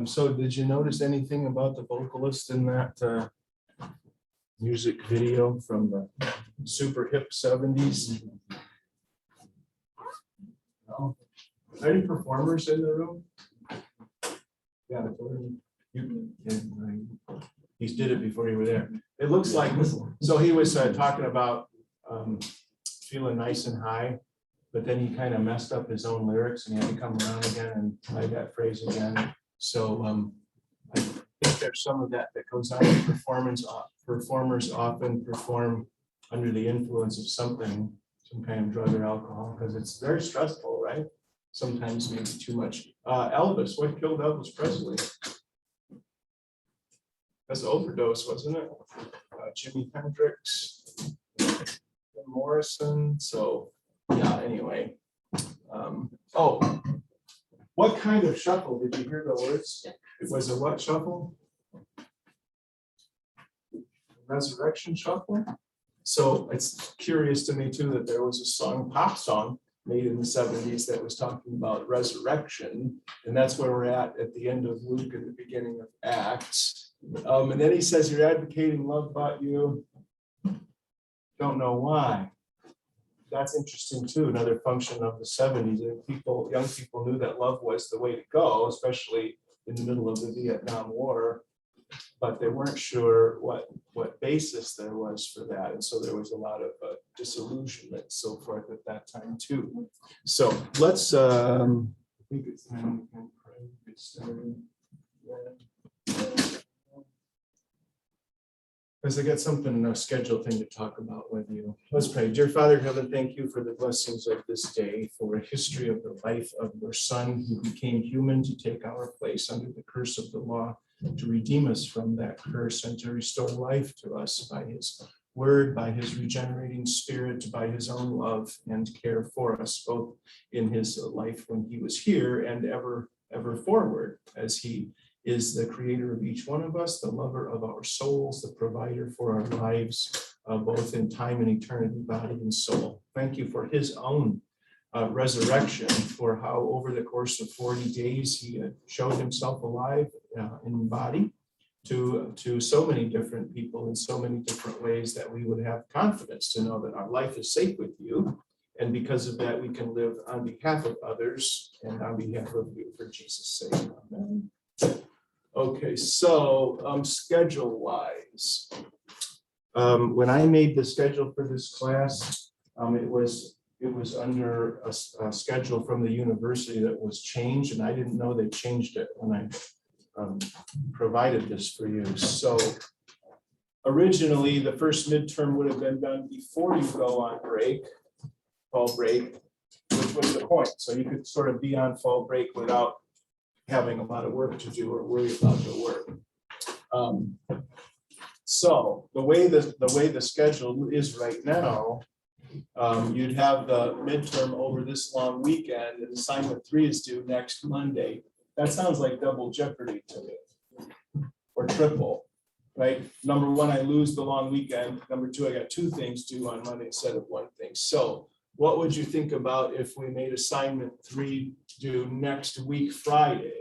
So did you notice anything about the vocalist in that music video from the super hip 70s? No. Any performers in the room? Yeah, he did it before you were there. It looks like, so he was talking about feeling nice and high, but then he kind of messed up his own lyrics and he had to come around again and play that phrase again. So I think there's some of that goes on in performance. Performers often perform under the influence of something, some kind of drug or alcohol, because it's very stressful, right? Sometimes maybe too much. Elvis, what killed Elvis Presley? That's an overdose, wasn't it? Jimi Hendrix, Jim Morrison. So yeah, anyway. Oh, what kind of shuffle? Did you hear the words? It was a what shuffle? Resurrection shuffle. So it's curious to me too that there was a song, pop song, made in the 70s that was talking about resurrection, and that's where we're at the end of Luke and the beginning of Acts. And then he says, "You're advocating love, but you don't know why." That's interesting too. Another function of the 70s, and young people knew that love was the way to go, especially in the middle of the Vietnam War, but they weren't sure what basis there was for that, and so there was a lot of disillusionment and so forth at that time too. So let's I think it's time we can pray, get started. Because I got something, a scheduled thing to talk about with you. Let's pray. Dear Father in heaven, thank you for the blessings of this day, for a history of the life of your Son who became human to take our place under the curse of the law, to redeem us from that curse and to restore life to us by his word, by his regenerating spirit, by his own love and care for us, both in his life when he was here and ever forward, as he is the creator of each one of us, the lover of our souls, the provider for our lives, both in time and eternity, body and soul. Thank you for his own resurrection, for how over the course of 40 days he showed himself alive in body to so many different people in so many different ways that we would have confidence to know that our life is safe with you. And because of that, we can live on behalf of others and on behalf of you, for Jesus' sake. Amen. Okay, so schedule wise, when I made the schedule for this class, it was under a schedule from the university that was changed, and I didn't know they changed it when I provided this for you. So originally, the first midterm would have been done before you go on break, fall break, which was the point. So you could sort of be on fall break without having a lot of work to do or worry about your work. So the way the schedule is right now, you'd have the midterm over this long weekend, and assignment 3 is due next Monday. That sounds like double jeopardy to me, or triple, right? Number one, I lose the long weekend. Number two, I got 2 things due on Monday instead of 1 thing. So what would you think about if we made assignment 3 due next week, Friday?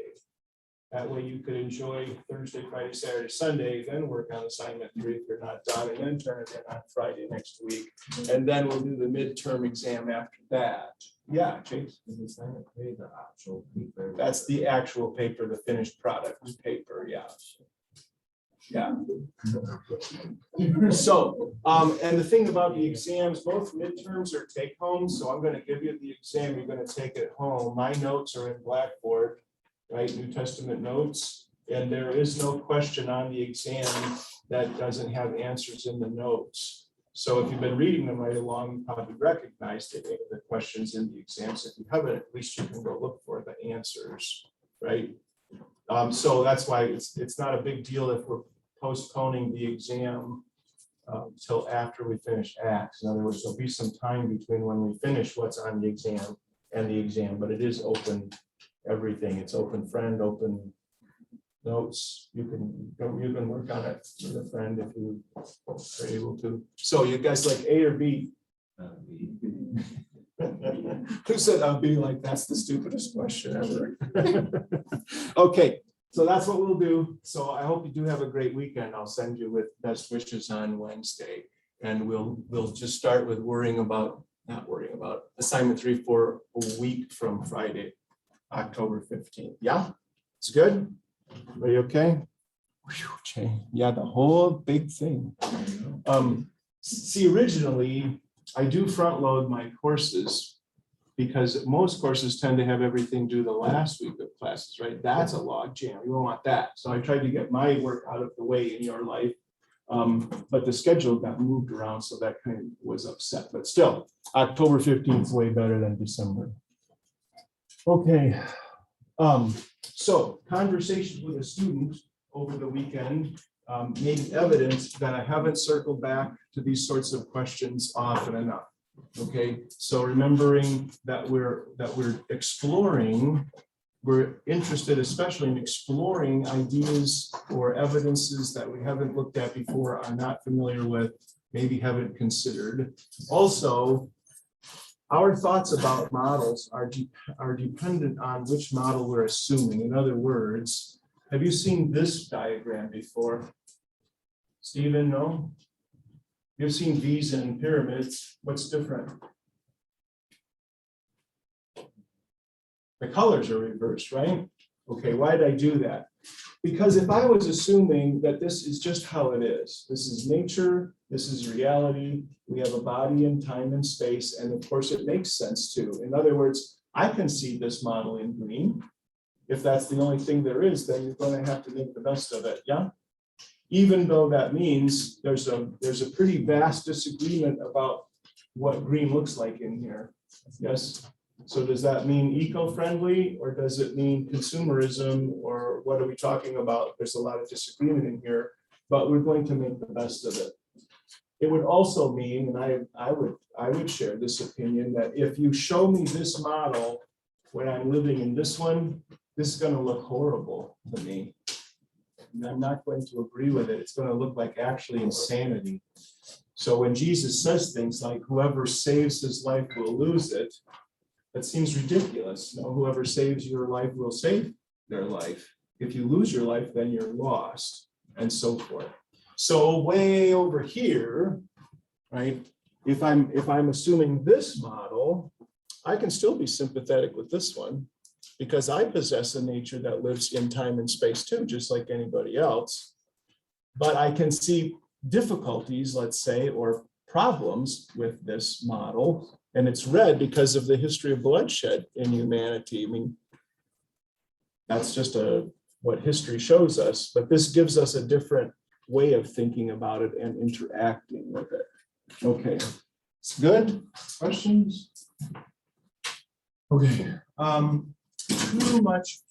That way you could enjoy Thursday, Friday, Saturday, Sunday, then work on assignment 3 if you're not done, and then turn it in on Friday next week. And then we'll do the midterm exam after that. Yeah, Chase? The actual paper. That's the actual paper, the finished product paper, yeah. Yeah. So, and the thing about the exams, both midterms are take home. So I'm going to give you the exam. You're going to take it home. My notes are in Blackboard, right? New Testament notes. And there is no question on the exam that doesn't have answers in the notes. So if you've been reading them right along, you probably recognize the questions in the exams. If you haven't, at least you can go look for the answers, right? So that's why it's not a big deal if we're postponing the exam till after we finish Acts. In other words, there'll be some time between when we finish what's on the exam and the exam, but it is open everything. It's open friend, open notes. You can work on it with a friend if you are able to. So you guys like A or B? Who said I'll be like, that's the stupidest question ever? Okay, So that's what we'll do. So I hope you do have a great weekend. I'll send you with best wishes on Wednesday. And we'll just start with not worrying about assignment 3 for a week from Friday, October 15th. Yeah, it's good. Are you okay? Yeah, the whole big thing. See, originally, I do front load my courses because most courses tend to have everything due the last week of classes, right? That's a log jam. You don't want that. So I tried to get my work out of the way in your life. But the schedule got moved around, so that kind of was upset. But still, October 15th is way better than December. Okay. So conversation with a student over the weekend made evident that I haven't circled back to these sorts of questions often enough. Okay, so remembering that we're exploring, we're interested especially in exploring ideas or evidences that we haven't looked at before, are not familiar with, maybe haven't considered. Also, our thoughts about models are dependent on which model we're assuming. In other words, have you seen this diagram before? Stephen, no? You've seen V's and pyramids. What's different? The colors are reversed, right? Okay, why did I do that? Because if I was assuming that this is just how it is, this is nature, this is reality, we have a body in time and space, and of course it makes sense too. In other words, I can see this model in green. If that's the only thing there is, then you're going to have to make the best of it, yeah? Even though that means there's a pretty vast disagreement about what green looks like in here. Yes. So does that mean eco-friendly, or does it mean consumerism, or what are we talking about? There's a lot of disagreement in here, but we're going to make the best of it. It would also mean, and I would share this opinion, that if you show me this model when I'm living in this one, this is going to look horrible to me. And I'm not going to agree with it. It's going to look like actually insanity. So when Jesus says things like, whoever saves his life will lose it, that seems ridiculous. No, whoever saves your life will save their life. If you lose your life, then you're lost, and so forth. So way over here, right? If I'm assuming this model, I can still be sympathetic with this one, because I possess a nature that lives in time and space too, just like anybody else. But I can see difficulties, let's say, or problems with this model. And it's red because of the history of bloodshed in humanity. I mean, that's just what history shows us, but this gives us a different way of thinking about it and interacting with it. Okay, it's good. Questions? Okay.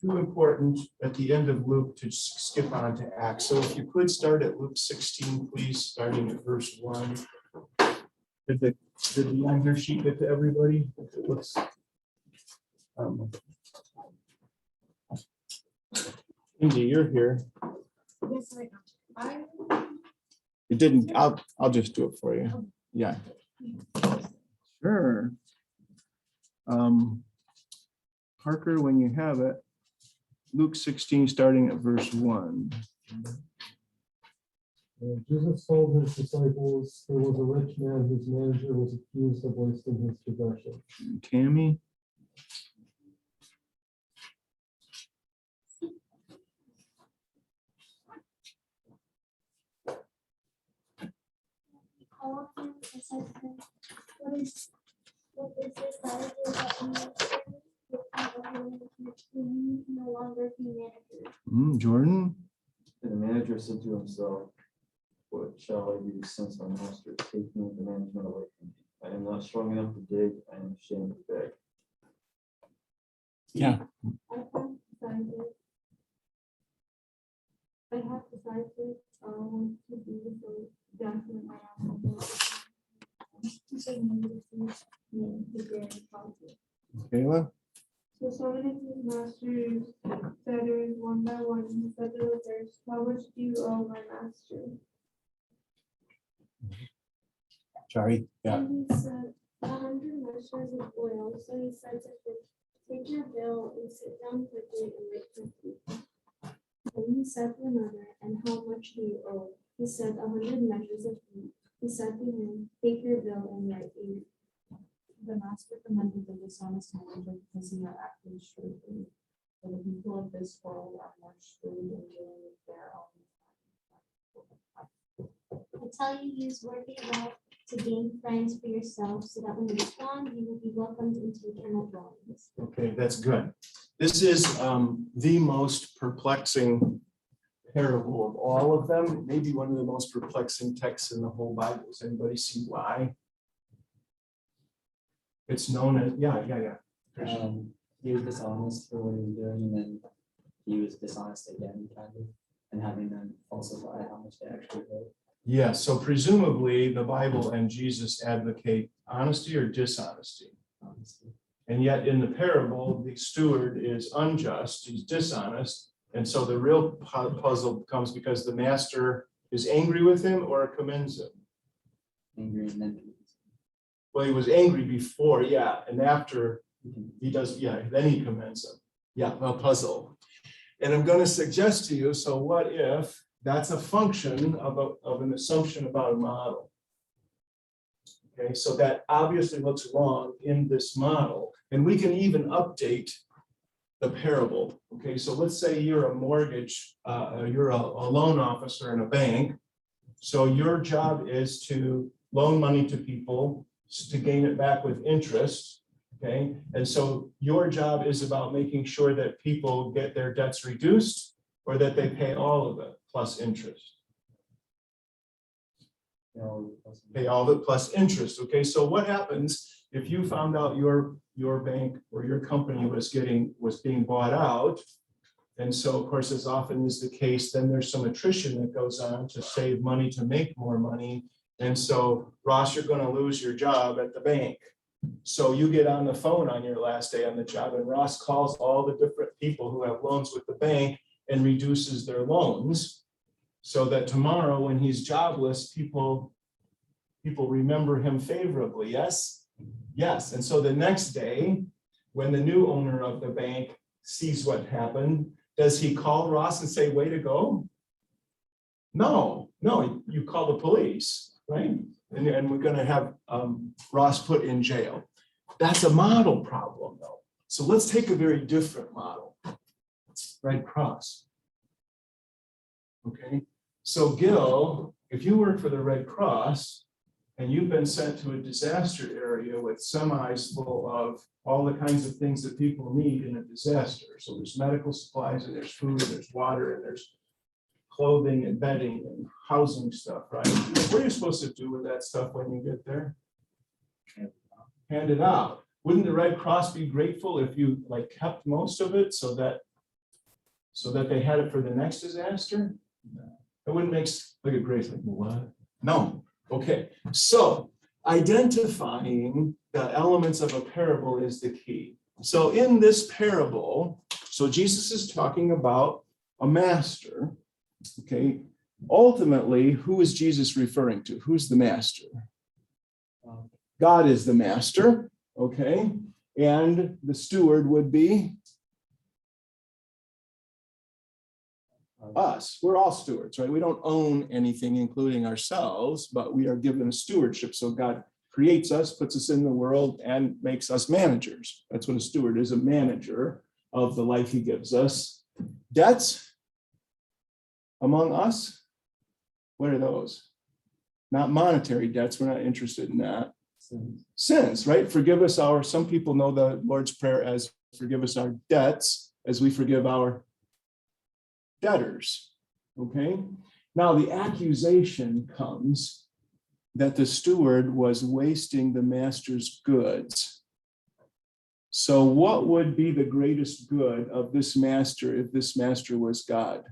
Too important at the end of Luke to skip on to Acts. So if you could start at Luke 16, please, starting at verse 1. Did the on your sheet get to everybody? It looks. Indy, you're here. Yes, I am. It didn't. I'll just do it for you. Yeah. Sure. Parker, when you have it, Luke 16, starting at verse 1. Jesus told his disciples there was a rich man whose manager was accused of wasting his possession. Tammy? He called him and said to him, what is this that I do that you no longer be manager? Jordan? And the manager said to himself, what shall I do since my master is taking the management away from me? I am not strong enough to dig, I am ashamed to beg. Yeah. I have decided to be so document my Kayla? So summoning his master's debtors one by one, he said to the first, how much do you owe my master? Sorry. Yeah. And he said, 100 measures of oil. So he said to him, take your bill and sit down quickly and wait for me. Then he said to another, And how much do you owe? He said, 100 measures of wheat. He said to him, Take your bill and write 80. The master commended the dishonest manager because he had acted shrewdly. For the people of this world are more shrewd in dealing with their own. I tell you, use working well to gain friends for yourselves, so that when you respond, you will be welcomed into eternal dwellings. Okay, that's good. This is the most perplexing parable of all of them, maybe one of the most perplexing texts in the whole Bible. Does anybody see why? It's known as, yeah. He was dishonest for what he was doing, and then he was dishonest again, kind of, and having them falsify how much they actually owed. Yeah, so presumably the Bible and Jesus advocate honesty or dishonesty. Honestly. And yet in the parable, the steward is unjust, he's dishonest. And so the real puzzle comes because the master is angry with him or commends him. Angry and then Well, he was angry before, yeah, and after he does, yeah, then he commends him. Yeah, a puzzle. And I'm going to suggest to you, so what if that's a function of an assumption about a model? Okay, so that obviously looks wrong in this model, and we can even update the parable. Okay, so let's say you're a mortgage, you're a loan officer in a bank. So your job is to loan money to people to gain it back with interest. Okay, and so your job is about making sure that people get their debts reduced or that they pay all of it plus interest. Pay all of it plus interest. Okay, so what happens if you found out your bank or your company was being bought out? And so, of course, as often is the case, then there's some attrition that goes on to save money, to make more money. And so, Ross, you're going to lose your job at the bank. So you get on the phone on your last day on the job, and Ross calls all the different people who have loans with the bank and reduces their loans so that tomorrow when he's jobless, people remember him favorably. Yes? Yes. And so the next day, when the new owner of the bank sees what happened, does he call Ross and say, way to go? No, you call the police, right? And we're going to have Ross put in jail. That's a model problem, though. So let's take a very different model. Red Cross. Okay, so Gil, if you work for the Red Cross and you've been sent to a disaster area with semis full of all the kinds of things that people need in a disaster. So there's medical supplies and there's food, and there's water, and there's clothing and bedding and housing stuff, right? What are you supposed to do with that stuff when you get there? Hand it out. Wouldn't the Red Cross be grateful if you kept most of it so that they had it for the next disaster? It wouldn't make, look at Grace, like, what? No. Okay, so identifying the elements of a parable is the key. So in this parable, so Jesus is talking about a master. Okay, ultimately, who is Jesus referring to? Who's the master? God is the master, okay? And the steward would be us. We're all stewards, right? We don't own anything, including ourselves, but we are given a stewardship. So God creates us, puts us in the world, and makes us managers. That's what a steward is, a manager of the life he gives us. Debts among us, what are those? Not monetary debts, we're not interested in that. Sins, right? Forgive us some people know the Lord's Prayer as forgive us our debts as we forgive our debtors. Okay, now the accusation comes that the steward was wasting the master's goods. So what would be the greatest good of this master if this master was God?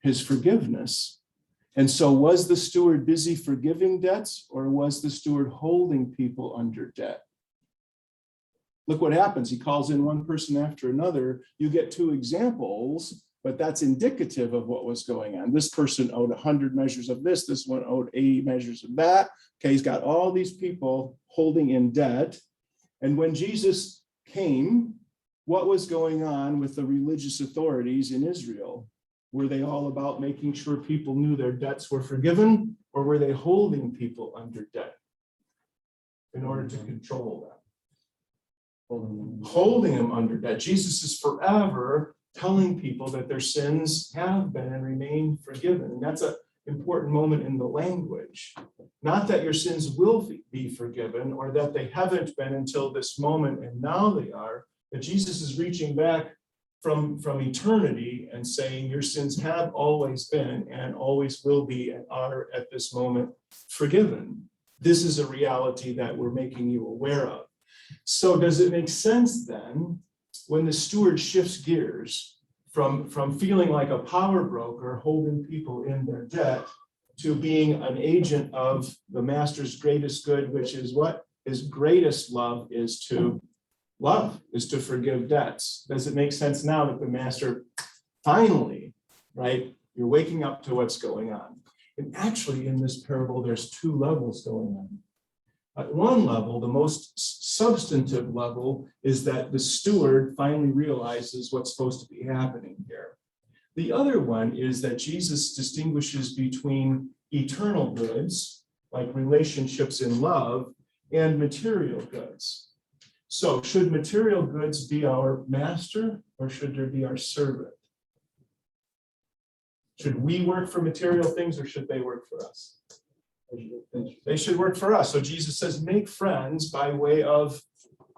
His forgiveness. And so was the steward busy forgiving debts, or was the steward holding people under debt? Look what happens. He calls in one person after another. You get two examples, but that's indicative of what was going on. This person owed 100 measures of this. This one owed 80 measures of that. Okay, he's got all these people holding in debt. And when Jesus came what was going on with the religious authorities in Israel? Were they all about making sure people knew their debts were forgiven, or were they holding people under debt in order to control them? Holding them under debt. Jesus is forever telling people that their sins have been and remain forgiven. And that's an important moment in the language. Not that your sins will be forgiven or that they haven't been until this moment and now they are, but Jesus is reaching back from eternity and saying your sins have always been and always will be and are at this moment forgiven. This is a reality that we're making you aware of. So does it make sense then when the steward shifts gears from feeling like a power broker holding people in their debt to being an agent of the master's greatest good, which is what his greatest love is to love, is to forgive debts? Does it make sense now that the master finally, right, you're waking up to what's going on? And actually in this parable, there's two levels going on. At one level, the most substantive level, is that the steward finally realizes what's supposed to be happening here. The other one is that Jesus distinguishes between eternal goods, like relationships in love, and material goods. So should material goods be our master, or should there be our servant? Should we work for material things, or should they work for us? They should work for us. So Jesus says, make friends by way of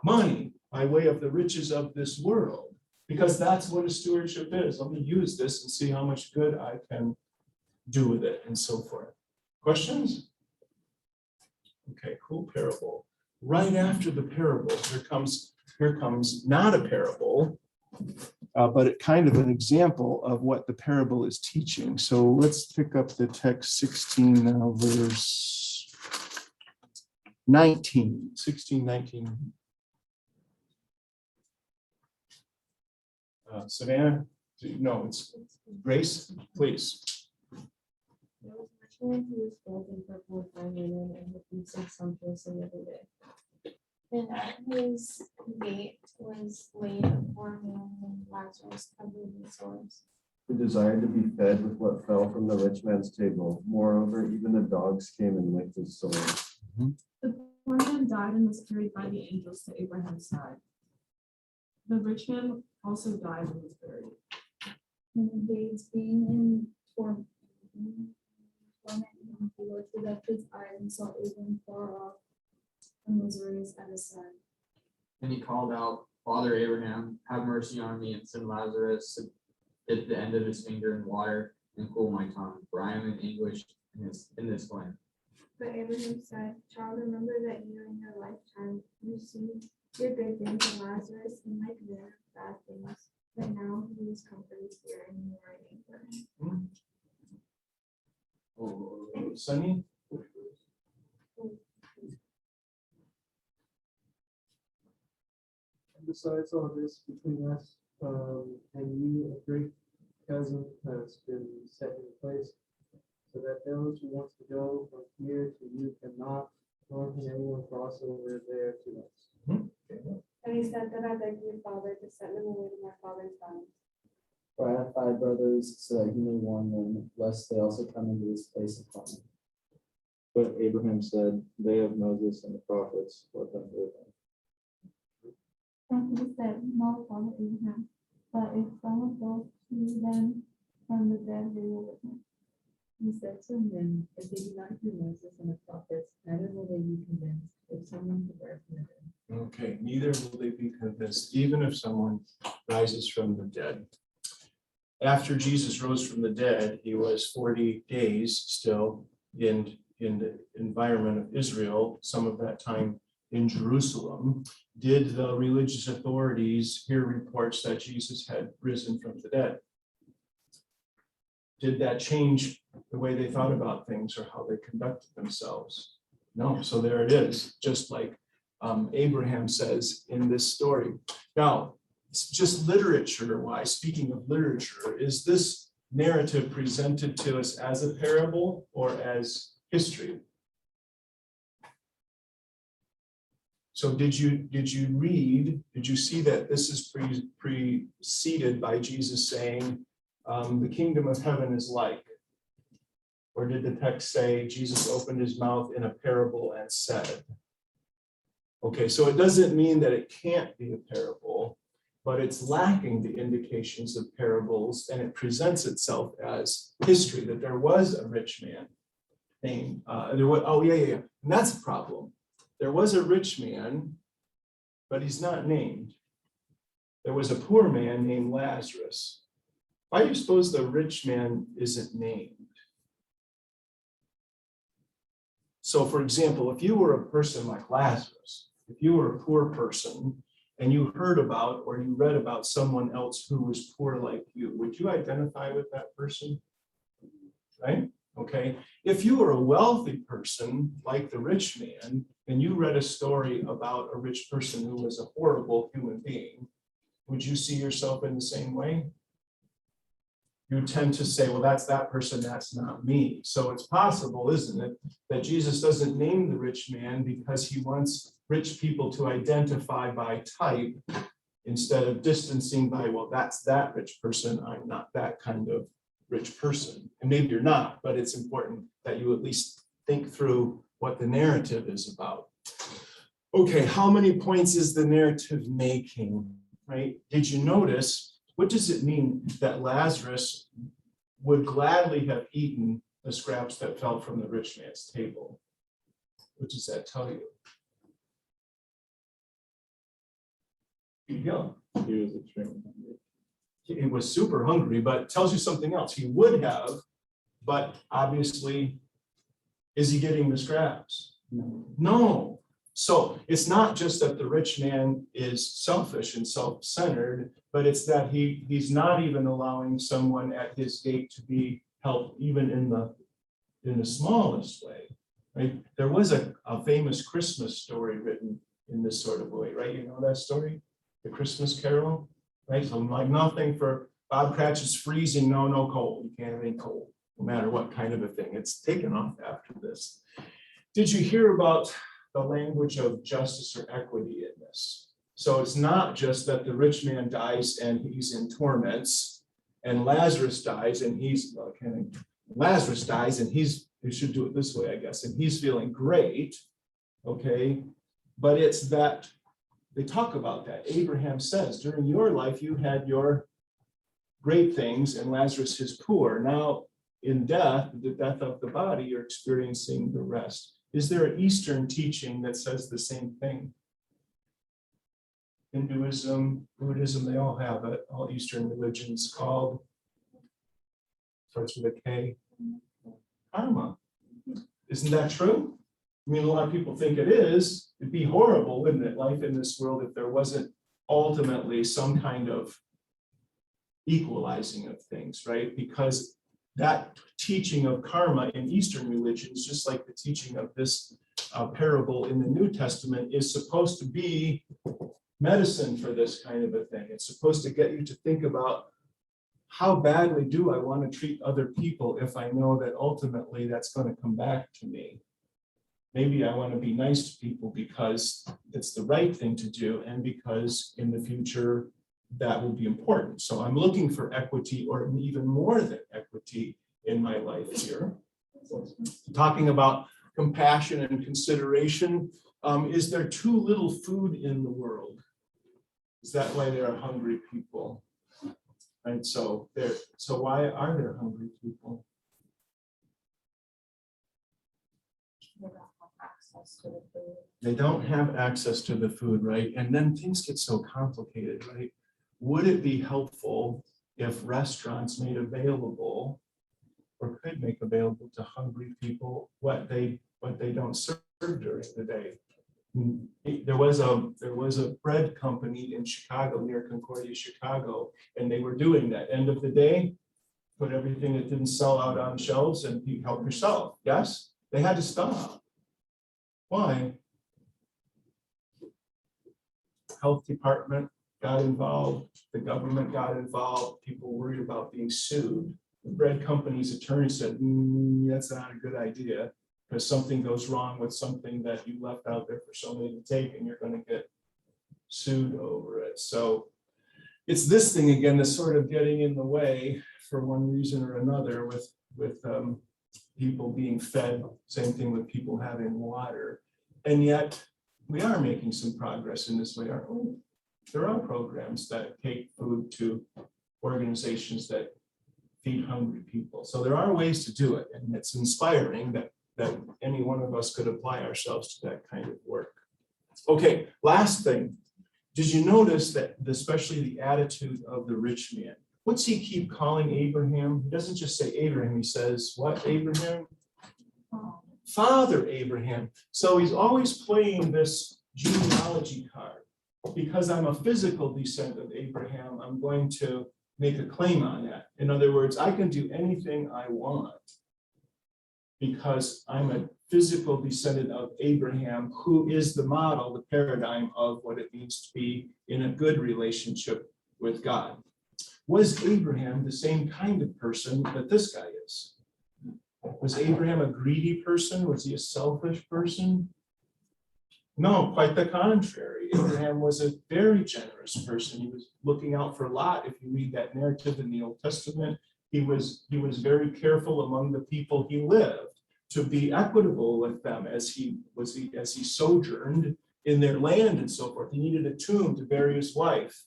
money, by way of the riches of this world, because that's what a stewardship is. Let me use this and see how much good I can do with it, and so forth. Questions? Okay, cool parable. Right after the parable, here comes not a parable, but kind of an example of what the parable is teaching. So let's pick up the text 16 now, verse 19, 16, 19. Savannah, no, it's Grace, please. There was a rich man who was clothed in purple and fine linen and had feasts and sumptuously every day. And at his gate was laid a poor man named Lazarus, covered with sores. Who desired to be fed with what fell from the rich man's table. Moreover, even the dogs came and licked his sores. The poor man died and was carried by the angels to Abraham's side. The rich man also died and was buried. And the days being in torment, he lifted up his eyes and saw Abram far off and Lazarus at his side. And he called out, Father Abraham, have mercy on me and send Lazarus to dip the end of his finger in water and cool my tongue, for I am in anguish in this flame. But Abraham said, Child, remember that you in your lifetime received your good things, and Lazarus in like manner bad things. But now he is comforted here and you are in anger. Sunny? Besides all this between us and you, a great chasm has been set in place, so that those who want to go from here to you cannot, nor can anyone cross over there to us. And he said that I beg your father to send them away to my father's house. For I have 5 brothers, so that he may warn them, lest they also come into this place of torment. But Abraham said, they have Moses and the prophets, let them hear them. And he said, No, Father Abraham, but if someone goes to them from the dead, they will with him. He said to them, if they do not hear Moses and the prophets, neither will they be convinced if someone could rise from the dead. Okay, neither will they be convinced, even if someone rises from the dead. After Jesus rose from the dead, he was 40 days still in the environment of Israel, some of that time in Jerusalem. Did the religious authorities hear reports that Jesus had risen from the dead? Did that change the way they thought about things or how they conducted themselves? No, so there it is, just like Abraham says in this story. Now, it's just literature-wise, speaking of literature, is this narrative presented to us as a parable or as history? So did you see that this is preceded by Jesus saying, the kingdom of heaven is like? Or did the text say Jesus opened his mouth in a parable and said? Okay, so it doesn't mean that it can't be a parable, but it's lacking the indications of parables, and it presents itself as history, that there was a rich man named, and that's a problem. There was a rich man, but he's not named. There was a poor man named Lazarus. Why do you suppose the rich man isn't named? So for example, if you were a person like Lazarus, if you were a poor person and you heard about or you read about someone else who was poor like you, would you identify with that person? Right? Okay. If you were a wealthy person like the rich man and you read a story about a rich person who was a horrible human being, would you see yourself in the same way? You tend to say, well, that's that person, that's not me. So it's possible, isn't it, that Jesus doesn't name the rich man because he wants rich people to identify by type instead of distancing by, well, that's that rich person, I'm not that kind of rich person. And maybe you're not, but it's important that you at least think through what the narrative is about. Okay, how many points is the narrative making, right? Did you notice? What does it mean that Lazarus would gladly have eaten the scraps that fell from the rich man's table? What does that tell you? Here you go. He was extremely hungry. He was super hungry, but it tells you something else. He would have, but obviously, is he getting the scraps? No. No. So it's not just that the rich man is selfish and self-centered, but it's that he's not even allowing someone at his gate to be helped even in the smallest way, right? There was a famous Christmas story written in this sort of way, right? You know that story, the Christmas Carol, right? So like nothing for Bob Cratchit's freezing, no cold. You can't have any cold, no matter what kind of a thing. It's taken off after this. Did you hear about the language of justice or equity in this? So it's not just that the rich man dies and he's in torments, and Lazarus dies and he's, Lazarus dies and we should do it this way, I guess, and he's feeling great, okay? But it's that, they talk about that. Abraham says, during your life, you had your great things and Lazarus is poor. Now in death, the death of the body, you're experiencing the rest. Is there an Eastern teaching that says the same thing? Hinduism, Buddhism, they all have it. All Eastern religions called, starts with a K, karma. Isn't that true? I mean, a lot of people think it is. It'd be horrible, wouldn't it, life in this world, if there wasn't ultimately some kind of equalizing of things, right? Because that teaching of karma in Eastern religions, just like the teaching of this parable in the New Testament, is supposed to be medicine for this kind of a thing. It's supposed to get you to think about, how badly do I want to treat other people if I know that ultimately that's going to come back to me? Maybe I want to be nice to people because it's the right thing to do and because in the future that will be important. So I'm looking for equity, or even more than equity, in my life here. Talking about compassion and consideration. Is there too little food in the world? Is that why there are hungry people? And so why are there hungry people? They don't have access to the food, right? And then things get so complicated, right? Would it be helpful if restaurants made available or could make available to hungry people what they don't serve during the day? There was a bread company in Chicago, near Concordia, Chicago, and they were doing that. End of the day, put everything that didn't sell out on shelves and you help yourself. Yes, they had to stop. Why? Health department got involved, the government got involved, people worried about being sued. The bread company's attorney said, that's not a good idea. because something goes wrong with something that you left out there for somebody to take, and you're going to get sued over it. So it's this thing again that's sort of getting in the way for one reason or another with people being fed. Same thing with people having water, and yet we are making some progress in this way, aren't we? There are programs that take food to organizations that feed hungry people. So there are ways to do it, and it's inspiring that any one of us could apply ourselves to that kind of work. Okay, last thing. Did you notice that especially the attitude of the rich man? What's he keep calling Abraham? He doesn't just say Abraham, he says, what, Abraham? Father Abraham. So he's always playing this genealogy card. Because I'm a physical descendant of Abraham, I'm going to make a claim on that. In other words, I can do anything I want because I'm a physical descendant of Abraham, who is the model, the paradigm of what it means to be in a good relationship with God. Was Abraham the same kind of person that this guy is? Was Abraham a greedy person? Was he a selfish person? No, quite the contrary. Abraham was a very generous person. He was looking out for Lot. If you read that narrative in the Old Testament, he was very careful among the people he lived to be equitable with them as he sojourned in their land and so forth. He needed a tomb to bury his wife.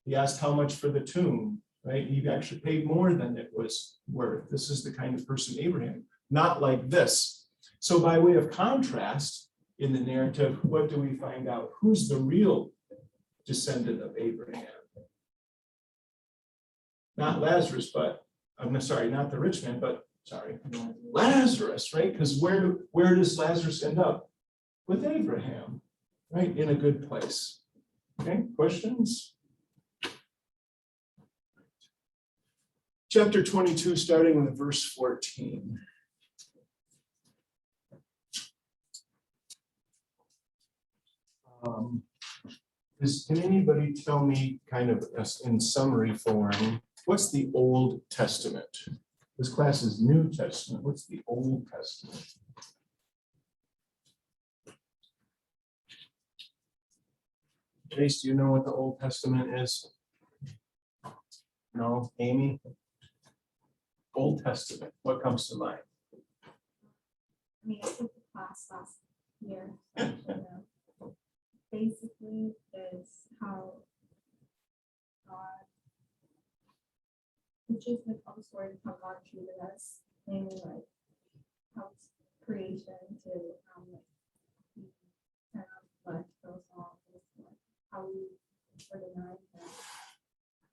He asked how much for the tomb, right? He actually paid more than it was worth. This is the kind of person Abraham, not like this. So by way of contrast, in the narrative, what do we find out? Who's the real descendant of Abraham? Not Lazarus, but I'm sorry, not the rich man, but sorry, Lazarus, right? Because where does Lazarus end up? With Abraham, right? In a good place. Okay, questions? Chapter 22, starting with verse 14. Can anybody tell me, kind of in summary form, what's the Old Testament? This class is New Testament. What's the Old Testament? Jace, do you know what the Old Testament is? No, Amy? Old Testament, what comes to mind? I mean, I took the class last year. So I should know. Basically, is how God, which is the whole story of how God treated us, mainly like how creation to kind of like those songs, like how we were denied him.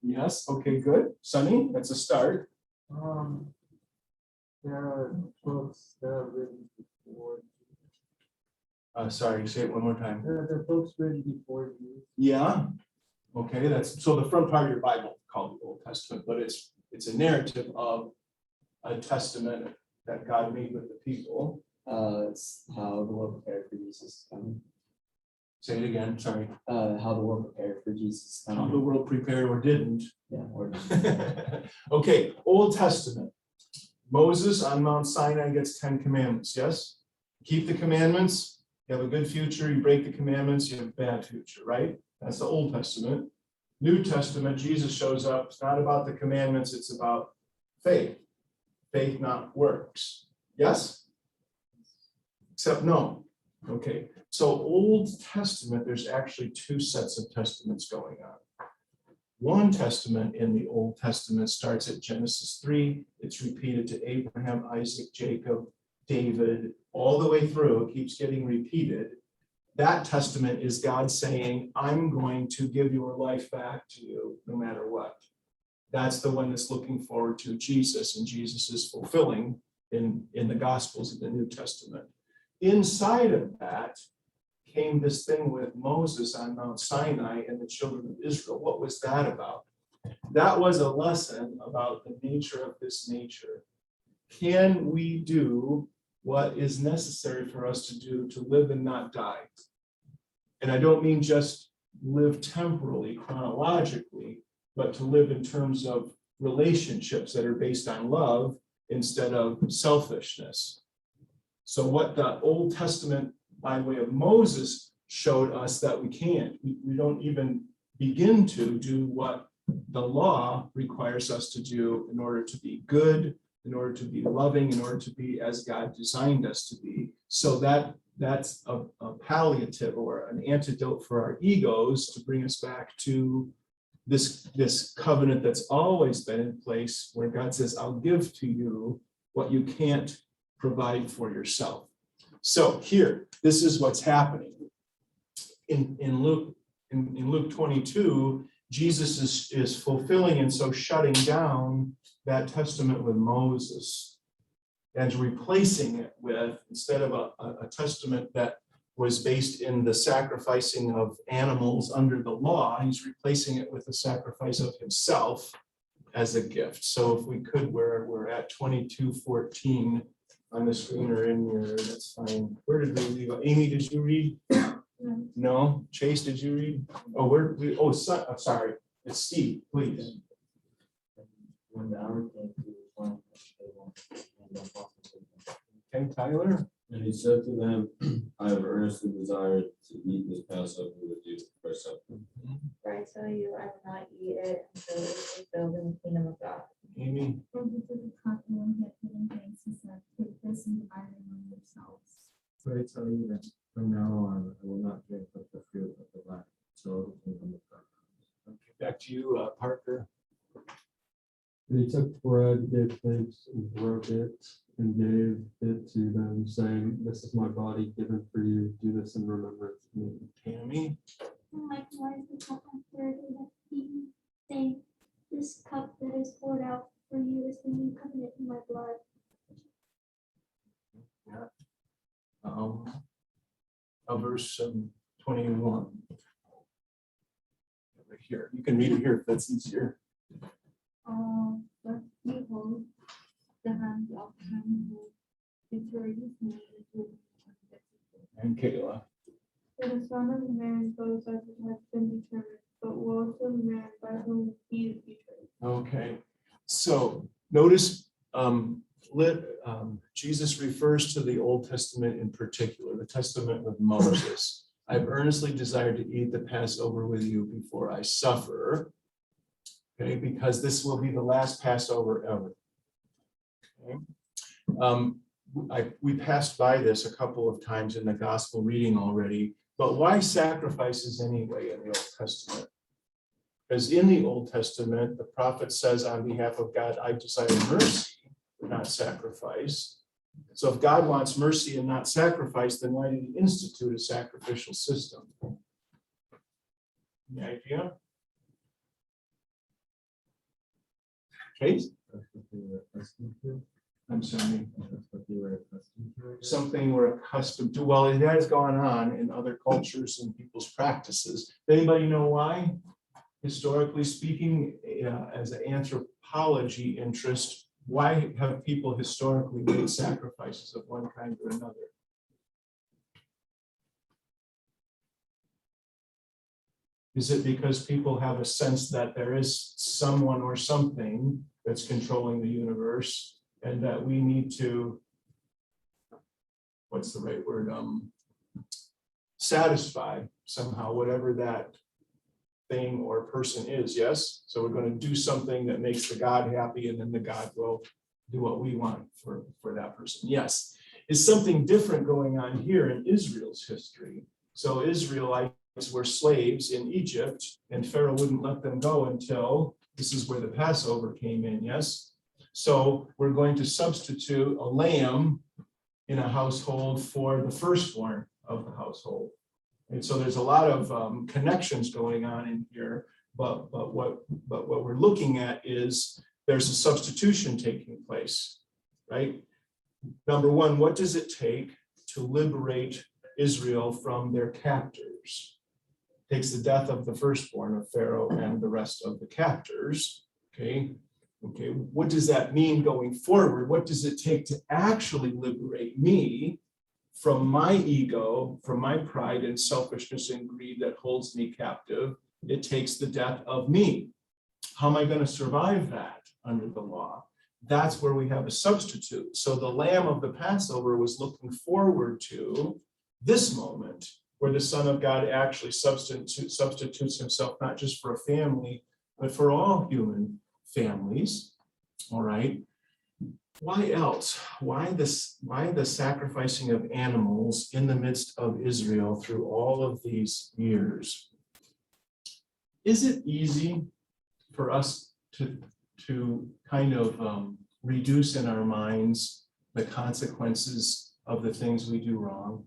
Yes, okay, good. Sunny, that's a start. There are books that are written before. Sorry, say it one more time. There are books written before you. Yeah, okay, that's, so the front part of your Bible called the Old Testament, but it's a narrative of a testament that God made with the people. It's how the world prepared for Jesus coming. Say it again, sorry. How the world prepared for Jesus How the coming. world prepared or didn't. Yeah, or Okay, Old Testament. Moses on Mount Sinai gets 10 commandments, yes? Keep the commandments, you have a good future. You break the commandments, you have a bad future, right? That's the Old Testament. New Testament, Jesus shows up. It's not about the commandments, it's about faith. Faith, not works. Yes? Except no. Okay, so Old Testament, there's actually two sets of testaments going on. One testament in the Old Testament starts at Genesis 3. It's repeated to Abraham, Isaac, Jacob, David, all the way through. It keeps getting repeated. That testament is God saying, I'm going to give your life back to you no matter what. That's the one that's looking forward to Jesus, and Jesus is fulfilling in the Gospels of the New Testament. Inside of that came this thing with Moses on Mount Sinai and the children of Israel. What was that about? That was a lesson about the nature of this nature. Can we do what is necessary for us to do to live and not die? And I don't mean just live temporally, chronologically, but to live in terms of relationships that are based on love instead of selfishness. So what the Old Testament by way of Moses showed us that we can't. We don't even begin to do what the law requires us to do in order to be good, in order to be loving, in order to be as God designed us to be. So that's a palliative or an antidote for our egos to bring us back to this covenant that's always been in place, where God says, I'll give to you what you can't provide for yourself. So here, this is what's happening. In Luke 22, Jesus is fulfilling and so shutting down that testament with Moses and replacing it with, instead of a testament that was based in the sacrificing of animals under the law, he's replacing it with the sacrifice of himself as a gift. So if we could, we're at 22:14 on the screen or in your, that's fine. Where did we leave? Amy, did you read? No. Chase, did you read? Oh, sorry. It's Steve, please. When the hour came to the one, and the apostles said, Okay, Tyler? And he said to them, I have earnestly desired to eat this Passover with you for supper. For I tell you, I will not eat it until it is fulfilled in the kingdom of God. Amy? When he took the cup and when he had given thanks, he said, take this and divide it among yourselves. So I tell you that from now on, I will not drink of the fruit of the vine until the kingdom of God. Okay, back to you, Parker. And he took bread, gave thanks, and broke it, and gave it to them, saying, this is my body given for you. Do this in remembrance of me. Tammy? And likewise, the cup after they had eaten, saying, this cup that is poured out for you is the new covenant in my blood. Verse 21. Right here. You can read it here if that's easier. But behold, the hand of him who betrayed me into And Kayla. For the Son of Man goes as it has been determined, but woe to the man by whom he is betrayed. Okay, so notice Jesus refers to the Old Testament in particular, the Testament with Moses. I've earnestly desired to eat the Passover with you before I suffer. Okay, because this will be the last Passover ever. Okay. We passed by this a couple of times in the gospel reading already, but why sacrifices anyway in the Old Testament? Because in the Old Testament, the prophet says on behalf of God, I desire mercy, not sacrifice. So if God wants mercy and not sacrifice, then why did he institute a sacrificial system? Any idea? Case? I'm sorry. Something we're accustomed to. Well, it has gone on in other cultures and people's practices. Anybody know why? Historically speaking, as an anthropology interest, why have people historically made sacrifices of one kind or another? Is it because people have a sense that there is someone or something that's controlling the universe and that we need to, what's the right word, satisfy somehow whatever that thing or person is, yes? So we're going to do something that makes the God happy, and then the God will do what we want for that person. Yes. Is something different going on here in Israel's history? So Israelites were slaves in Egypt, and Pharaoh wouldn't let them go until, this is where the Passover came in, yes? So we're going to substitute a lamb in a household for the firstborn of the household. And so there's a lot of connections going on in here, but what we're looking at is there's a substitution taking place, right? Number one, what does it take to liberate Israel from their captors? It takes the death of the firstborn of Pharaoh and the rest of the captors. Okay, what does that mean going forward? What does it take to actually liberate me from my ego, from my pride and selfishness and greed that holds me captive? It takes the death of me. How am I going to survive that under the law? that's where we have a substitute. So the lamb of the Passover was looking forward to this moment where the Son of God actually substitutes himself, not just for a family, but for all human families. All right. Why else? Why the sacrificing of animals in the midst of Israel through all of these years? Is it easy for us to kind of reduce in our minds the consequences of the things we do wrong?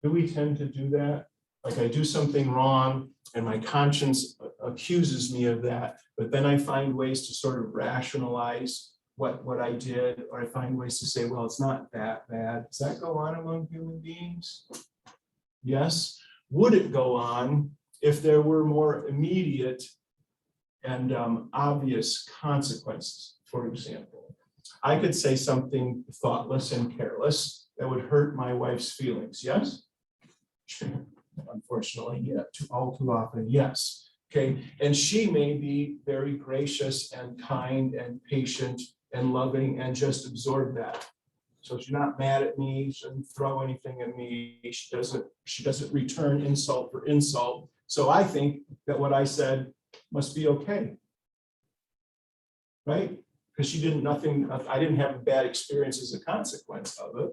Do we tend to do that? Like I do something wrong and my conscience accuses me of that, but then I find ways to sort of rationalize what I did, or I find ways to say, well, it's not that bad. Does that go on among human beings? Yes. Would it go on if there were more immediate and obvious consequences? For example, I could say something thoughtless and careless that would hurt my wife's feelings. Yes? Unfortunately, yeah, all too often, yes. Okay, and she may be very gracious and kind and patient and loving and just absorb that. So she's not mad at me, she doesn't throw anything at me, she doesn't return insult for insult. So I think that what I said must be okay. Right? Because I didn't have a bad experience as a consequence of it.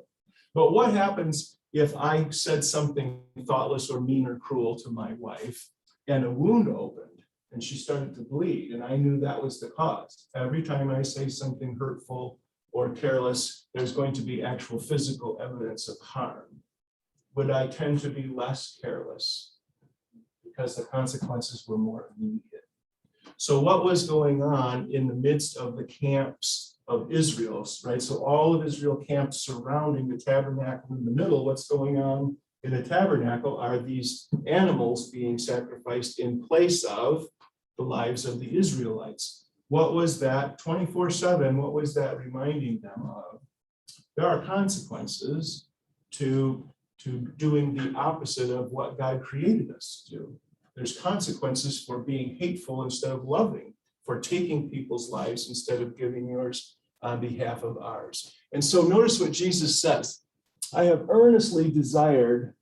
But what happens if I said something thoughtless or mean or cruel to my wife and a wound opened and she started to bleed and I knew that was the cause? Every time I say something hurtful or careless, there's going to be actual physical evidence of harm. Would I tend to be less careless because the consequences were more immediate? So what was going on in the midst of the camps of Israel, right? So all of Israel camped surrounding the tabernacle in the middle. What's going on in the tabernacle are these animals being sacrificed in place of the lives of the Israelites. What was that 24/7? What was that reminding them of? There are consequences to doing the opposite of what God created us to do. There's consequences for being hateful instead of loving, for taking people's lives instead of giving yours on behalf of ours. And so notice what Jesus says. I have earnestly desired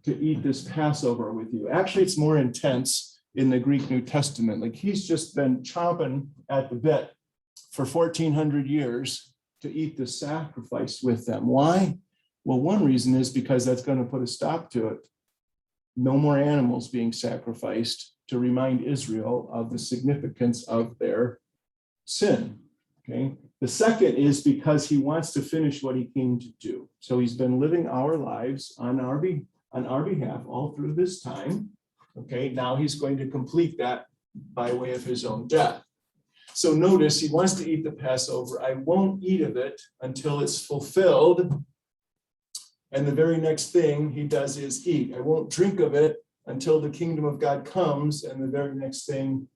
to eat this Passover with you. Actually, it's more intense in the Greek New Testament. Like he's just been chomping at the bit for 1400 years to eat the sacrifice with them. Why? Well, one reason is because that's going to put a stop to it. No more animals being sacrificed to remind Israel of the significance of their sin. Okay. The second is because he wants to finish what he came to do. So he's been living our lives on our behalf all through this time. Okay. Now he's going to complete that by way of his own death. So notice he wants to eat the Passover. I won't eat of it until it's fulfilled. And the very next thing he does is eat. I won't drink of it until the kingdom of God comes, and the very next thing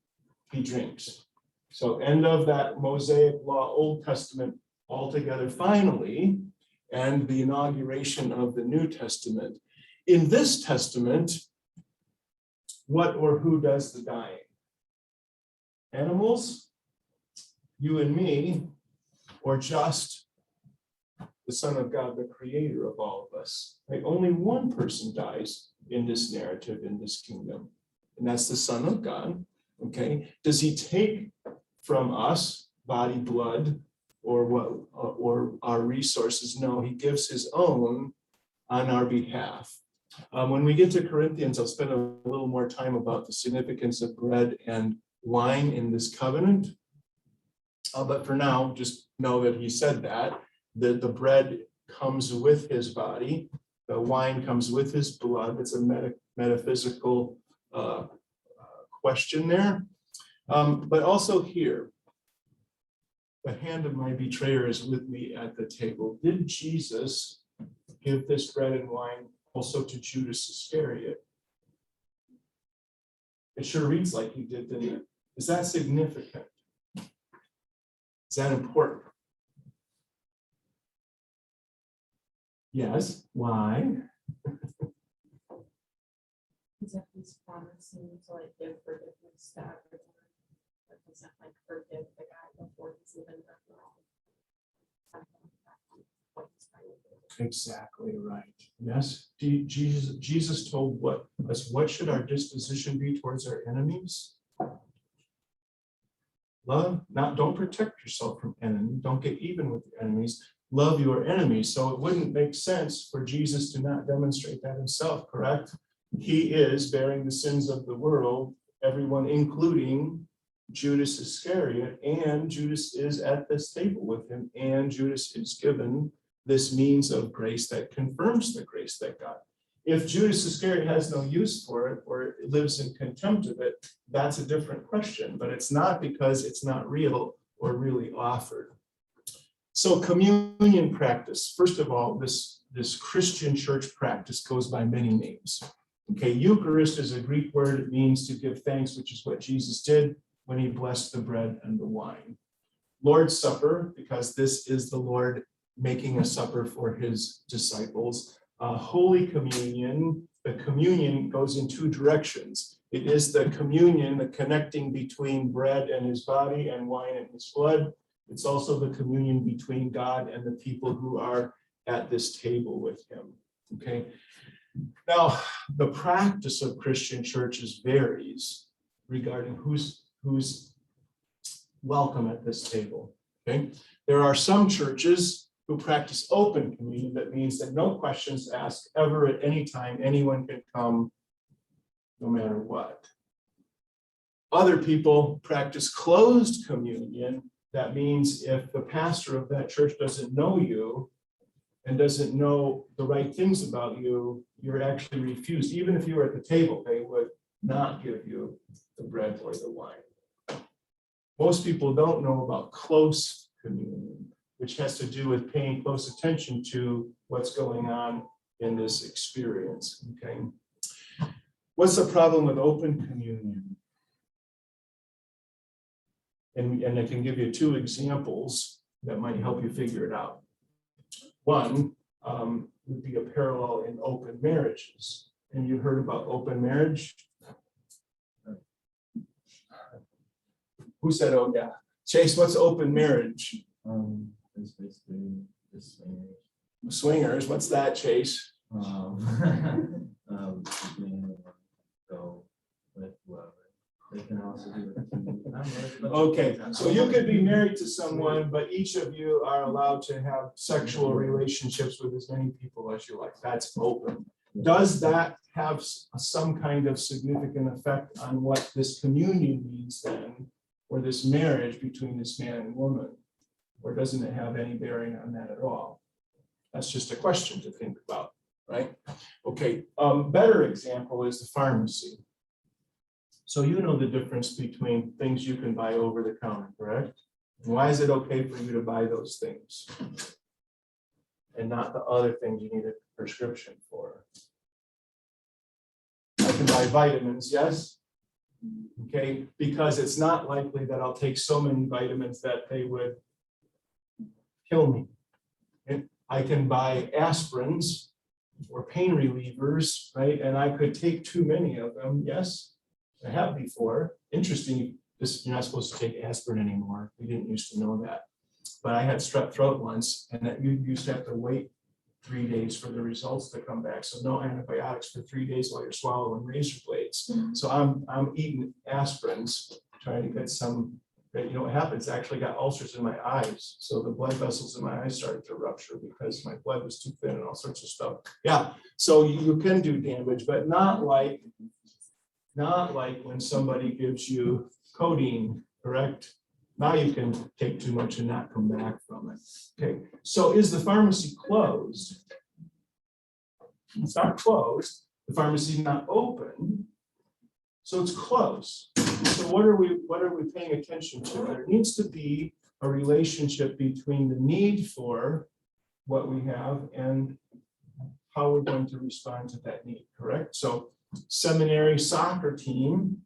he drinks. So end of that Mosaic law, Old Testament altogether finally, and the inauguration of the New Testament. In this testament, what or who does the dying? Animals, you and me, or just the Son of God, the creator of all of us? Right? Only one person dies in this narrative, in this kingdom, and that's the Son of God. Okay, does he take from us body, blood, or our resources? No, he gives his own on our behalf. When we get to Corinthians, I'll spend a little more time about the significance of bread and wine in this covenant. But for now, just know that he said that. The bread comes with his body, the wine comes with his blood. It's a metaphysical question there. But also here, the hand of my betrayer is with me at the table. Did Jesus give this bread and wine also to Judas Iscariot? It sure reads like he did, didn't it? Is that significant? Is that important? Yes. Why? Because if he's promising to like give forgiveness to everyone, doesn't like forgive the guy before he's even done wrong. What he's trying to do. Exactly right. Yes, Jesus told us, what should our disposition be towards our enemies? Love, don't protect yourself from enemy. Don't get even with your enemies. Love your enemies. So it wouldn't make sense for Jesus to not demonstrate that himself, correct? He is bearing the sins of the world, everyone, including Judas Iscariot, and Judas is at this table with him, and Judas is given this means of grace that confirms the grace that God. If Judas Iscariot has no use for it or lives in contempt of it, that's a different question, but it's not because it's not real or really offered. So communion practice, first of all, this Christian church practice goes by many names. Okay, Eucharist is a Greek word. It means to give thanks, which is what Jesus did when he blessed the bread and the wine. Lord's Supper, because this is the Lord making a supper for his disciples. Holy Communion, the communion goes in two directions. It is the communion, the connecting between bread and his body and wine and his blood. It's also the communion between God and the people who are at this table with him. Okay. Now, the practice of Christian churches varies regarding who's welcome at this table. Okay. There are some churches who practice open communion. That means that no questions asked ever at any time. Anyone can come no matter what. Other people practice closed communion. That means if the pastor of that church doesn't know you and doesn't know the right things about you, you're actually refused. Even if you were at the table, they would not give you the bread or the wine. Most people don't know about close communion, which has to do with paying close attention to what's going on in this experience. Okay. What's the problem with open communion? And I can give you two examples that might help you figure it out. One would be a parallel in open marriages. And you heard about open marriage? Who said, oh yeah? Chase, what's open marriage? It's basically the swingers. Swingers, what's that, Chase? You can go with whoever. They can also do it. Okay, so you could be married to someone, but each of you are allowed to have sexual relationships with as many people as you like. That's open. Does that have some kind of significant effect on what this communion means then, or this marriage between this man and woman? Or doesn't it have any bearing on that at all? That's just a question to think about, right? Okay, better example is the pharmacy. So you know the difference between things you can buy over the counter, correct? And why is it okay for you to buy those things and not the other things you need a prescription for? I can buy vitamins, yes? Okay, because it's not likely that I'll take so many vitamins that they would kill me. And I can buy aspirins or pain relievers, right? And I could take too many of them, yes? I have before. Interesting, you're not supposed to take aspirin anymore. We didn't used to know that. But I had strep throat once, and that you used to have to wait 3 days for the results to come back. So no antibiotics for 3 days while you're swallowing razor blades. So I'm eating aspirins, trying to get some, you know what happens? I actually got ulcers in my eyes. So the blood vessels in my eyes started to rupture because my blood was too thin and all sorts of stuff. Yeah, so you can do damage, but not like when somebody gives you codeine, correct? Now you can take too much and not come back from it. Okay, so is the pharmacy closed? It's not closed. The pharmacy is not open. So it's close. So what are we paying attention to? There needs to be a relationship between the need for what we have and how we're going to respond to that need, correct? So seminary soccer team,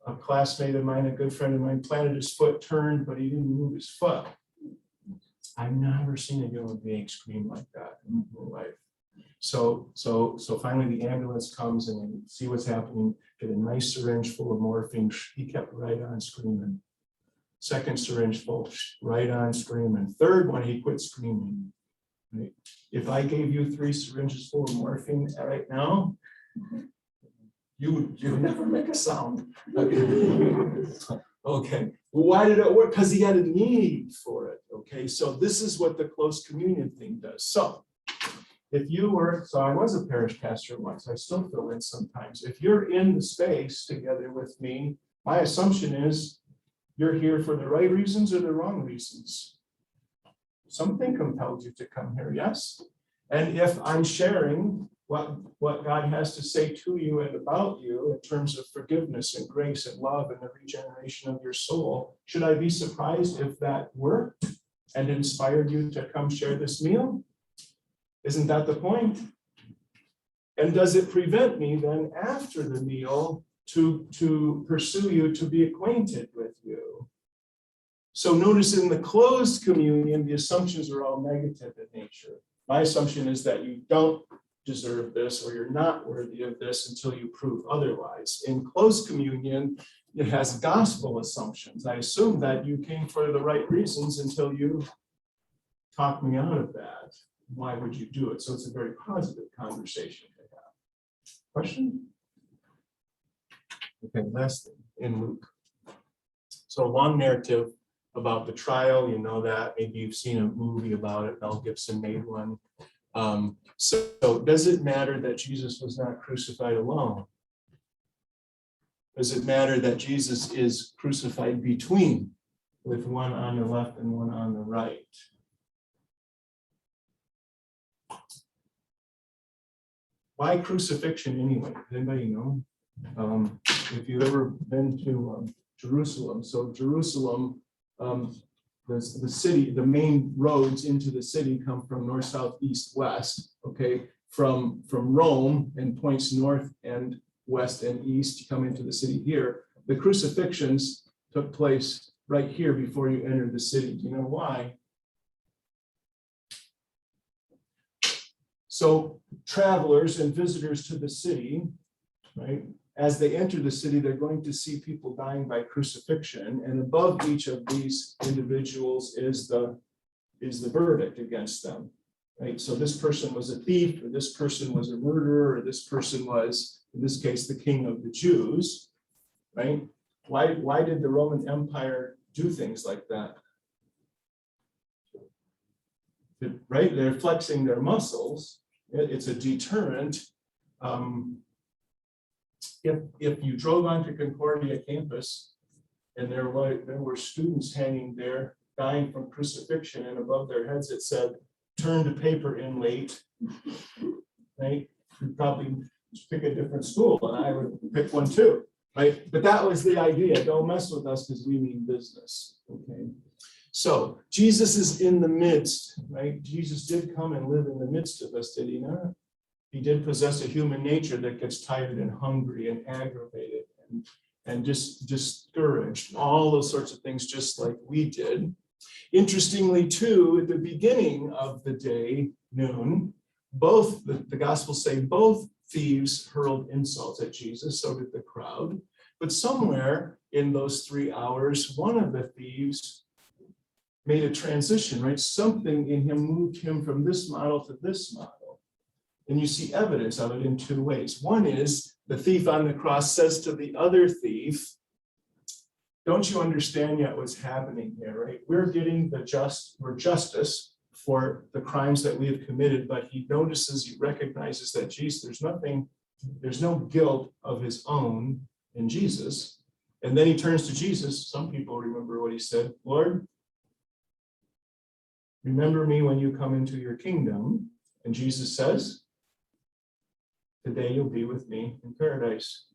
a classmate of mine, a good friend of mine, planted his foot, turned, but he didn't move his foot. I've never seen a human being scream like that in my whole life. So finally the ambulance comes and they see what's happening, get a nice syringe full of morphine. He kept right on screaming. Second syringe full, right on screaming. Third one, he quit screaming. Right? If I gave you 3 syringes full of morphine right now, you would never make a sound. Okay, why did it work? Because he had a need for it. Okay, so this is what the close communion thing does. So if you were, so I was a parish pastor once, I still fill in sometimes. If you're in the space together with me, my assumption is you're here for the right reasons or the wrong reasons. Something compelled you to come here, yes? And if I'm sharing what God has to say to you and about you in terms of forgiveness and grace and love and the regeneration of your soul, should I be surprised if that worked and inspired you to come share this meal? Isn't that the point? And does it prevent me then after the meal to pursue you, to be acquainted with you? So notice in the closed communion, the assumptions are all negative in nature. My assumption is that you don't deserve this or you're not worthy of this until you prove otherwise. In closed communion, it has gospel assumptions. I assume that you came for the right reasons until you talked me out of that. Why would you do it? So it's a very positive conversation to have. Question? Okay, last thing in Luke. So long narrative about the trial, you know that. Maybe you've seen a movie about it. Mel Gibson made one. So does it matter that Jesus was not crucified alone? Does it matter that Jesus is crucified between, with one on the left and one on the right? Why crucifixion anyway? Does anybody know? If you've ever been to Jerusalem, so Jerusalem, the city, the main roads into the city come from north, south, east, west. Okay, from Rome and points north and west and east. You come into the city here. The crucifixions took place right here before you entered the city. Do you know why? So travelers and visitors to the city, right? As they enter the city, they're going to see people dying by crucifixion, and above each of these individuals is the verdict against them, right? So this person was a thief, or this person was a murderer, or this person was, in this case, the king of the Jews, right? Why did the Roman Empire do things like that? Right? They're flexing their muscles. It's a deterrent. If you drove onto Concordia campus and there were students hanging there dying from crucifixion, and above their heads it said, "Turn to paper inlate," right? You'd probably just pick a different school, and I would pick one too, right? But that was the idea. Don't mess with us because we mean business, okay? So Jesus is in the midst, right? Jesus did come and live in the midst of us, did he not? He did possess a human nature that gets tired and hungry and aggravated and just discouraged, all those sorts of things, just like we did. Interestingly, too, at the beginning of the day, noon, both, the Gospels say both thieves hurled insults at Jesus, so did the crowd. But somewhere in those 3 hours, one of the thieves made a transition, right? Something in him moved him from this model to this model. And you see evidence of it in 2 ways. One is the thief on the cross says to the other thief, "Don't you understand yet what's happening here, right? We're getting justice for the crimes that we have committed," but he notices, he recognizes that Jesus, there's no guilt of his own in Jesus. And then he turns to Jesus. Some people remember what he said, "Lord, remember me when you come into your kingdom." And Jesus says, "Today you'll be with me in paradise."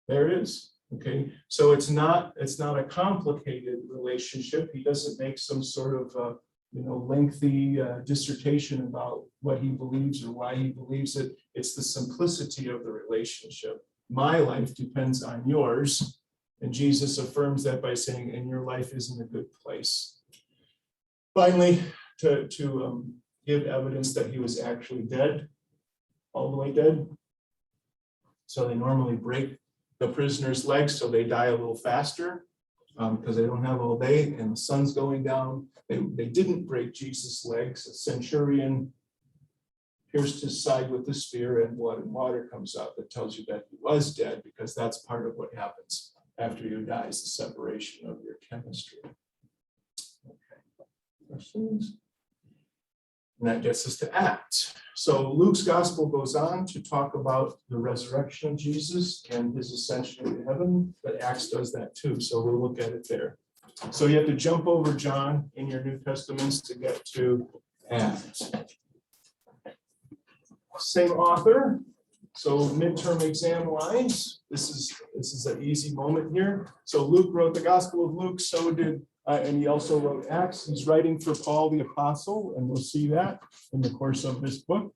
There it is. Okay, so it's not a complicated relationship. He doesn't make some sort of lengthy dissertation about what he believes or why he believes it. It's the simplicity of the relationship. My life depends on yours, and Jesus affirms that by saying, "And your life is in a good place." Finally, to give evidence that he was actually dead, all the way dead. So they normally break the prisoner's legs so they die a little faster. because they don't have all day and the sun's going down. They didn't break Jesus' legs. A centurion pierced his side with a spear, and blood and water comes out that tells you that he was dead, because that's part of what happens after you die, is the separation of your chemistry. Okay. Questions? And that gets us to Acts. So Luke's gospel goes on to talk about the resurrection of Jesus and his ascension into heaven, but Acts does that too. So we'll look at it there. So you have to jump over John in your New Testaments to get to Acts. Same author. So midterm exam wise, this is an easy moment here. So Luke wrote the Gospel of Luke, so did and he also wrote Acts. He's writing for Paul the Apostle, and we'll see that in the course of this book.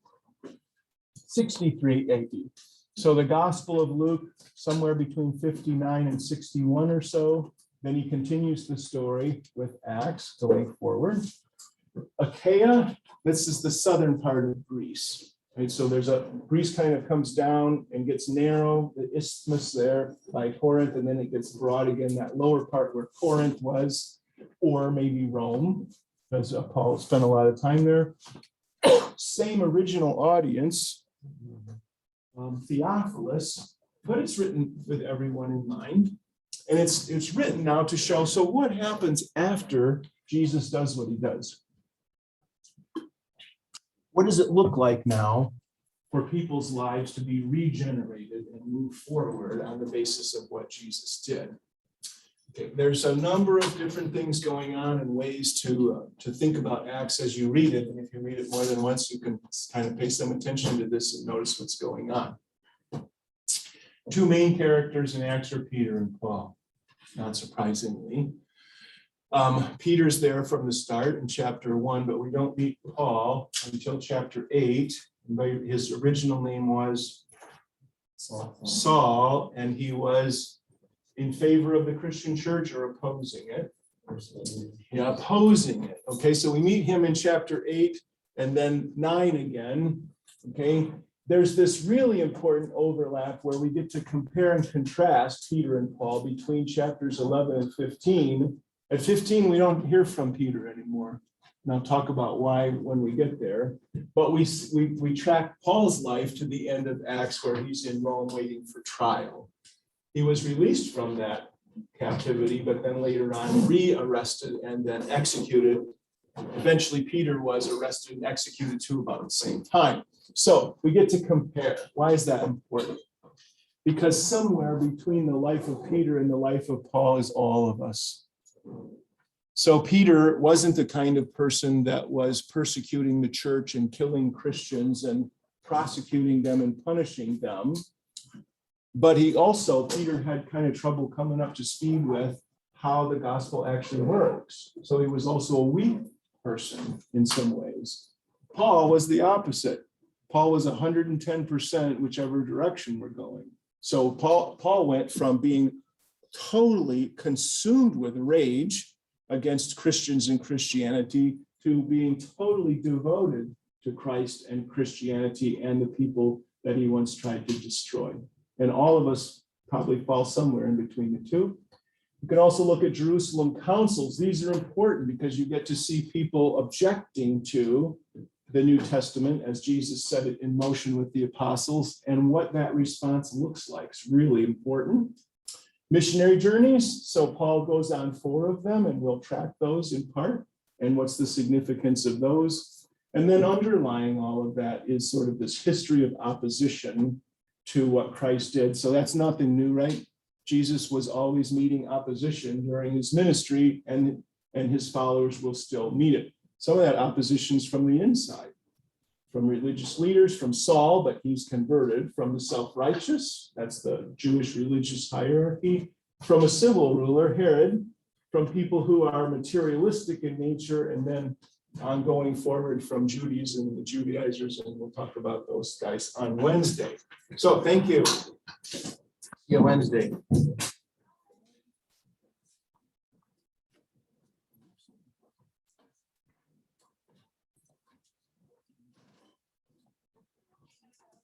63 AD. So the Gospel of Luke, somewhere between 59 and 61 or so. Then he continues the story with Acts going forward. Achaia, this is the southern part of Greece. Right, so Greece kind of comes down and gets narrow, the isthmus there by Corinth, and then it gets broad again, that lower part where Corinth was, or maybe Rome, because Paul spent a lot of time there. Same original audience, Theophilus, but it's written with everyone in mind. And it's written now to show, so what happens after Jesus does what he does? What does it look like now for people's lives to be regenerated and move forward on the basis of what Jesus did? Okay, there's a number of different things going on and ways to think about Acts as you read it. And if you read it more than once, you can kind of pay some attention to this and notice what's going on. Two main characters in Acts are Peter and Paul, not surprisingly. Peter's there from the start in chapter 1, but we don't meet Paul until chapter 8. His original name was Saul, and he was in favor of the Christian church or opposing it? Yeah, opposing it. Okay, so we meet him in chapter 8 and then 9 again. Okay, there's this really important overlap where we get to compare and contrast Peter and Paul between chapters 11 and 15. At 15, we don't hear from Peter anymore. And I'll talk about why when we get there. But we track Paul's life to the end of Acts, where he's in Rome waiting for trial. He was released from that captivity, but then later on re-arrested and then executed. Eventually, Peter was arrested and executed too about the same time. So we get to compare. Why is that important? Because somewhere between the life of Peter and the life of Paul is all of us. So Peter wasn't the kind of person that was persecuting the church and killing Christians and prosecuting them and punishing them. But Peter had kind of trouble coming up to speed with how the gospel actually works. So he was also a weak person in some ways. Paul was the opposite. Paul was 110% whichever direction we're going. So Paul went from being totally consumed with rage against Christians and Christianity to being totally devoted to Christ and Christianity and the people that he once tried to destroy. And all of us probably fall somewhere in between the two. You can also look at Jerusalem councils. These are important because you get to see people objecting to the New Testament as Jesus set it in motion with the apostles, and what that response looks like is really important. Missionary journeys, so Paul goes on 4 of them, and we'll track those in part, and what's the significance of those. And then underlying all of that is sort of this history of opposition to what Christ did. So that's nothing new, right? Jesus was always meeting opposition during his ministry, and his followers will still meet it. Some of that opposition is from the inside, from religious leaders, from Saul, but he's converted, from the self-righteous, that's the Jewish religious hierarchy, from a civil ruler, Herod, from people who are materialistic in nature, and then ongoing forward from Judaism, the Judaizers, and we'll talk about those guys on Wednesday. So thank you. See you Wednesday.